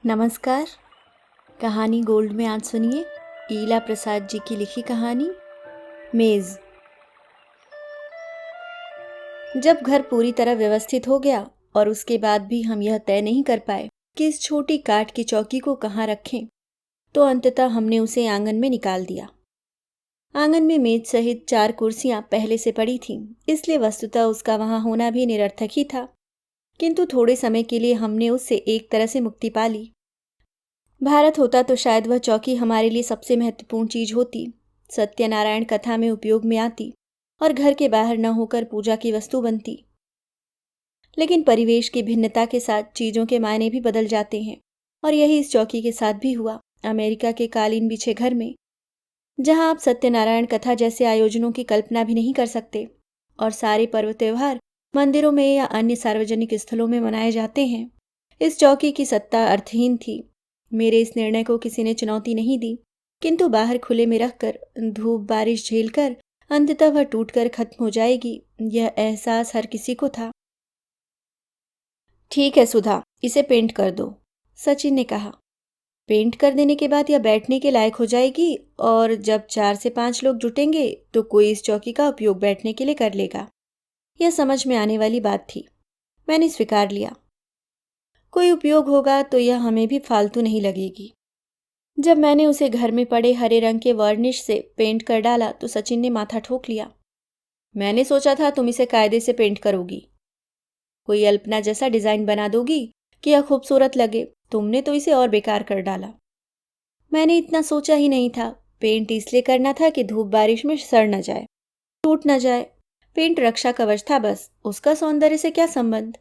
नमस्कार। कहानी गोल्ड में आज सुनिए ईला प्रसाद जी की लिखी कहानी मेज़। जब घर पूरी तरह व्यवस्थित हो गया और उसके बाद भी हम यह तय नहीं कर पाए कि इस छोटी काठ की चौकी को कहाँ रखें, तो अंततः हमने उसे आंगन में निकाल दिया। आंगन में मेज सहित 4 कुर्सियां पहले से पड़ी थीं, इसलिए वस्तुतः उसका वहां होना भी निरर्थक ही था। किंतु थोड़े समय के लिए हमने उससे एक तरह से मुक्ति पा ली। भारत होता तो शायद वह चौकी हमारे लिए सबसे महत्वपूर्ण चीज होती, सत्यनारायण कथा में उपयोग में आती और घर के बाहर न होकर पूजा की वस्तु बनती। लेकिन परिवेश की भिन्नता के साथ चीजों के मायने भी बदल जाते हैं, और यही इस चौकी के साथ भी हुआ। अमेरिका के कालीन बिछे घर में, जहां आप सत्यनारायण कथा जैसे आयोजनों की कल्पना भी नहीं कर सकते, और सारे पर्व त्योहार मंदिरों में या अन्य सार्वजनिक स्थलों में मनाए जाते हैं, इस चौकी की सत्ता अर्थहीन थी। मेरे इस निर्णय को किसी ने चुनौती नहीं दी, किंतु बाहर खुले में रखकर धूप बारिश झेलकर अंततः वह टूटकर खत्म हो जाएगी, यह एहसास हर किसी को था। ठीक है सुधा, इसे पेंट कर दो, सचिन ने कहा। पेंट कर देने के बाद यह बैठने के लायक हो जाएगी, और जब 4 से 5 लोग जुटेंगे तो कोई इस चौकी का उपयोग बैठने के लिए कर लेगा। यह समझ में आने वाली बात थी। मैंने स्वीकार लिया। कोई उपयोग होगा तो यह हमें भी फालतू नहीं लगेगी। जब मैंने उसे घर में पड़े हरे रंग के वार्निश से पेंट कर डाला तो सचिन ने माथा ठोक लिया। मैंने सोचा था तुम इसे कायदे से पेंट करोगी, कोई अल्पना जैसा डिजाइन बना दोगी कि यह खूबसूरत लगे। तुमने तो इसे और बेकार कर डाला। मैंने इतना सोचा ही नहीं था। पेंट इसलिए करना था कि धूप बारिश में सड़ न जाए, टूट न जाए। पेंट रक्षा कवच था बस, उसका सौंदर्य से क्या संबंध।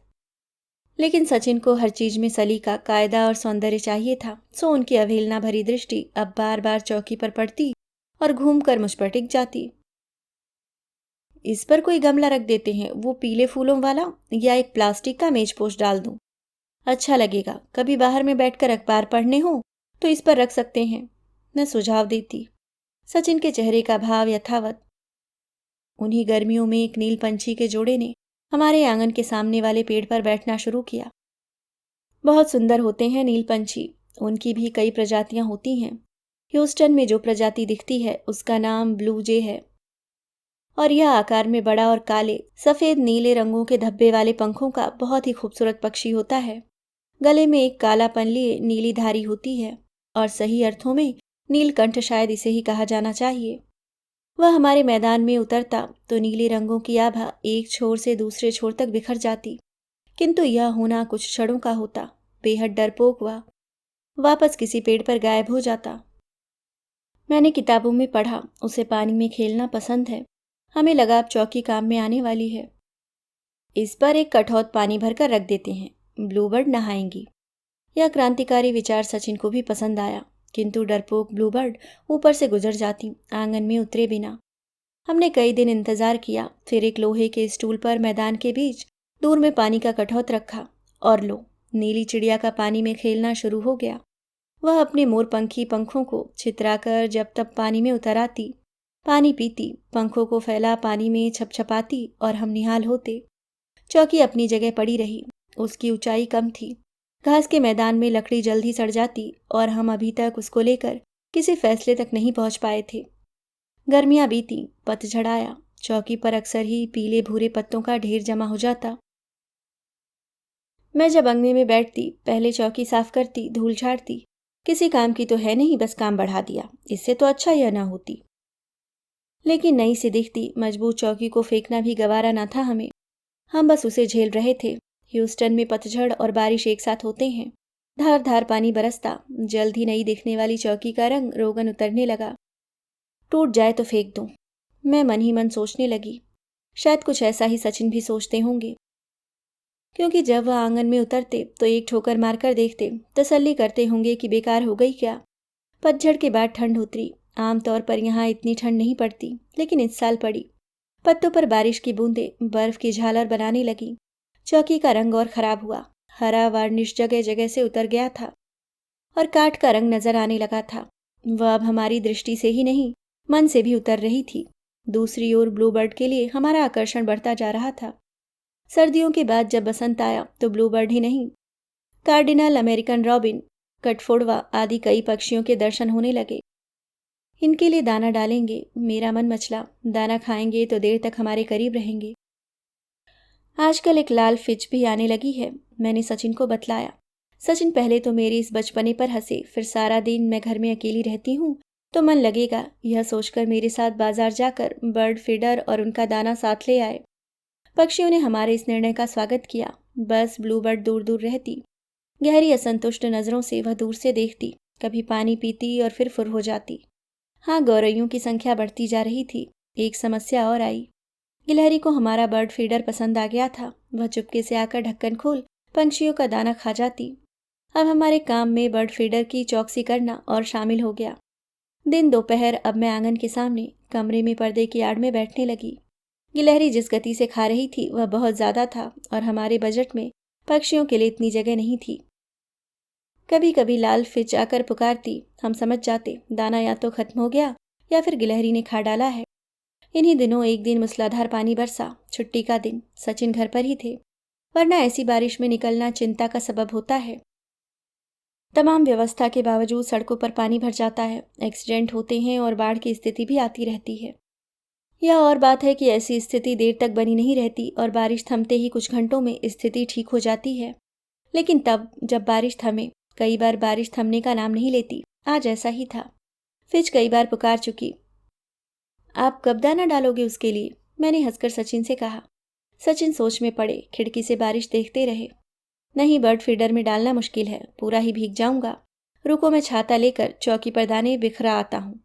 लेकिन सचिन को हर चीज में सलीका, कायदा और सौंदर्य चाहिए था, सो उनकी अवहेलना भरी दृष्टि अब बार बार चौकी पर पड़ती और घूमकर मुझ पर टिक जाती। इस पर कोई गमला रख देते हैं, वो पीले फूलों वाला, या एक प्लास्टिक का मेजपोश डाल दूं, अच्छा लगेगा। कभी बाहर में बैठकर अखबार पढ़ने हो तो इस पर रख सकते हैं, मैं सुझाव देती। सचिन के चेहरे का भाव यथावत। उन्हीं गर्मियों में एक नील पंछी के जोड़े ने हमारे आंगन के सामने वाले पेड़ पर बैठना शुरू किया। बहुत सुंदर होते हैं नील पंछी, उनकी भी कई प्रजातियां होती हैं। ह्यूस्टन में जो प्रजाति दिखती है उसका नाम ब्लू जे है, और यह आकार में बड़ा और काले सफेद नीले रंगों के धब्बे वाले पंखों का बहुत ही खूबसूरत पक्षी होता है। गले में एक कालापन लिए नीली धारी होती है, और सही अर्थों में नीलकंठ शायद इसे ही कहा जाना चाहिए। वह हमारे मैदान में उतरता तो नीले रंगों की आभा एक छोर से दूसरे छोर तक बिखर जाती, किंतु यह होना कुछ क्षणों का होता। बेहद डरपोक हुआ, वापस किसी पेड़ पर गायब हो जाता। मैंने किताबों में पढ़ा उसे पानी में खेलना पसंद है। हमें लगा अब चौकी काम में आने वाली है। इस पर एक कठौत पानी भरकर रख देते हैं, ब्लूबर्ड नहाएंगी। यह क्रांतिकारी विचार सचिन को भी पसंद आया, किंतु डरपोक ब्लूबर्ड ऊपर से गुजर जाती आंगन में उतरे बिना। हमने कई दिन इंतजार किया, फिर एक लोहे के स्टूल पर मैदान के बीच दूर में पानी का कठौत रखा, और लो, नीली चिड़िया का पानी में खेलना शुरू हो गया। वह अपने मोरपंखी पंखों को छितराकर जब तब पानी में उतर आती, पानी पीती, पंखों को फैला पानी में छपछपाती, और हम निहाल होते। चौकी अपनी जगह पड़ी रही। उसकी ऊंचाई कम थी। घास के मैदान में लकड़ी जल्द ही सड़ जाती, और हम अभी तक उसको लेकर किसी फैसले तक नहीं पहुंच पाए थे। गर्मियां बीती, पतझड़ आया। चौकी पर अक्सर ही पीले भूरे पत्तों का ढेर जमा हो जाता। मैं जब अंगने में बैठती, पहले चौकी साफ करती, धूल झाड़ती। किसी काम की तो है नहीं, बस काम बढ़ा दिया, इससे तो अच्छा यह ना होती। लेकिन नई सी दिखती मजबूत चौकी को फेंकना भी गवारा ना था हमें। हम बस उसे झेल रहे थे। ह्यूस्टन में पतझड़ और बारिश एक साथ होते हैं। धार धार पानी बरसता। जल्द ही नई दिखने वाली चौकी का रंग रोगन उतरने लगा। टूट जाए तो फेंक दूं, मैं मन ही मन सोचने लगी। शायद कुछ ऐसा ही सचिन भी सोचते होंगे, क्योंकि जब वह आंगन में उतरते तो एक ठोकर मारकर देखते, तसल्ली करते होंगे कि बेकार हो गई क्या। पतझड़ के बाद ठंड उतरी। आमतौर पर यहाँ इतनी ठंड नहीं पड़ती, लेकिन इस साल पड़ी। पत्तों पर बारिश की बूंदें बर्फ की झालर बनाने लगी। चौकी का रंग और खराब हुआ। हरा वार्निश जगह जगह से उतर गया था, और काठ का रंग नजर आने लगा था। वह अब हमारी दृष्टि से ही नहीं, मन से भी उतर रही थी। दूसरी ओर ब्लूबर्ड के लिए हमारा आकर्षण बढ़ता जा रहा था। सर्दियों के बाद जब बसंत आया तो ब्लूबर्ड ही नहीं, कार्डिनल अमेरिकन रॉबिन, कठफोड़वा आदि कई पक्षियों के दर्शन होने लगे। इनके लिए दाना डालेंगे, मेरा मन मचला। दाना खाएंगे तो देर तक हमारे करीब रहेंगे। आजकल एक लाल फिच भी आने लगी है, मैंने सचिन को बतलाया। सचिन पहले तो मेरे इस बचपने पर हंसे, फिर सारा दिन मैं घर में अकेली रहती हूँ तो मन लगेगा, यह सोचकर मेरे साथ बाजार जाकर बर्ड फीडर और उनका दाना साथ ले आए। पक्षियों ने हमारे इस निर्णय का स्वागत किया। बस ब्लूबर्ड दूर दूर रहती। गहरी असंतुष्ट नज़रों से वह दूर से देखती, कभी पानी पीती और फिर फुर हो जाती। हाँ, गौरैयों की संख्या बढ़ती जा रही थी। एक समस्या और आई। गिलहरी को हमारा बर्ड फीडर पसंद आ गया था। वह चुपके से आकर ढक्कन खोल पंछियों का दाना खा जाती। अब हमारे काम में बर्ड फीडर की चौकसी करना और शामिल हो गया। दिन दोपहर अब मैं आंगन के सामने कमरे में पर्दे की आड़ में बैठने लगी। गिलहरी जिस गति से खा रही थी वह बहुत ज़्यादा था और हमारे बजट में पक्षियों के लिए इतनी जगह नहीं थी। कभी कभी लाल फिच आकर पुकारती, हम समझ जाते दाना या तो खत्म हो गया या फिर गिलहरी ने खा डाला है। इन्हीं दिनों एक दिन मूसलाधार पानी बरसा। छुट्टी का दिन, सचिन घर पर ही थे, वरना ऐसी बारिश में निकलना चिंता का सबब होता है। तमाम व्यवस्था के बावजूद सड़कों पर पानी भर जाता है, एक्सीडेंट होते हैं और बाढ़ की स्थिति भी आती रहती है। यह और बात है कि ऐसी स्थिति देर तक बनी नहीं रहती और बारिश थमते ही कुछ घंटों में स्थिति ठीक हो जाती है। लेकिन तब जब बारिश थमे, कई बार बारिश थमने का नाम नहीं लेती। आज ऐसा ही था। फिच कई बार पुकार चुकी। आप कब दाना डालोगे उसके लिए? मैंने हंसकर सचिन से कहा। सचिन सोच में पड़े, खिड़की से बारिश देखते रहे। नहीं, बर्ड फीडर में डालना मुश्किल है, पूरा ही भीग जाऊंगा। रुको, मैं छाता लेकर चौकी पर दाने बिखरा आता हूँ।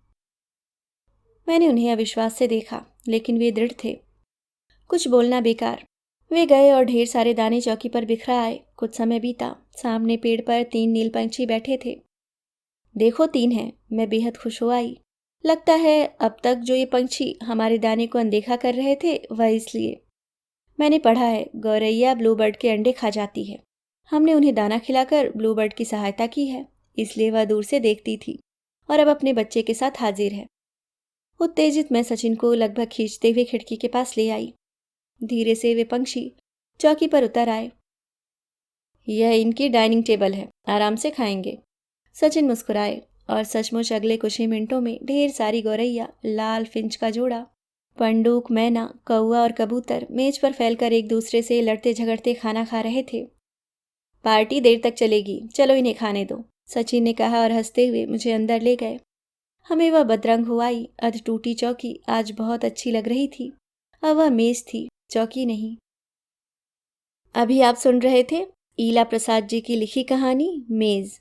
मैंने उन्हें अविश्वास से देखा, लेकिन वे दृढ़ थे। कुछ बोलना बेकार। वे गए और ढेर सारे दाने चौकी पर बिखरा आए। कुछ समय बीता। सामने पेड़ पर 3 नील पंछी बैठे थे। देखो, 3 हैं। मैं बेहद खुश हो आई। लगता है अब तक जो ये पंछी हमारे दाने को अनदेखा कर रहे थे वह इसलिए। मैंने पढ़ा है गौरैया ब्लूबर्ड के अंडे खा जाती है। हमने उन्हें दाना खिलाकर ब्लूबर्ड की सहायता की है, इसलिए वह दूर से देखती थी और अब अपने बच्चे के साथ हाजिर है। उत्तेजित मैं सचिन को लगभग खींचते हुए खिड़की के पास ले आई। धीरे से वे पंछी चौकी पर उतर आए। यह इनकी डाइनिंग टेबल है, आराम से खाएंगे। सचिन मुस्कुराए और सचमुच अगले कुछ ही मिनटों में ढेर सारी गौरैया, लाल फिंच का जोड़ा, पंडूक, मैना, कौआ और कबूतर मेज पर फैलकर एक दूसरे से लड़ते झगड़ते खाना खा रहे थे। पार्टी देर तक चलेगी, चलो इन्हें खाने दो, सचिन ने कहा और हंसते हुए मुझे अंदर ले गए। हमें वह बदरंग हुआई, अध टूटी चौकी आज बहुत अच्छी लग रही थी। अब वह मेज थी, चौकी नहीं। अभी आप सुन रहे थे ईला प्रसाद जी की लिखी कहानी मेज।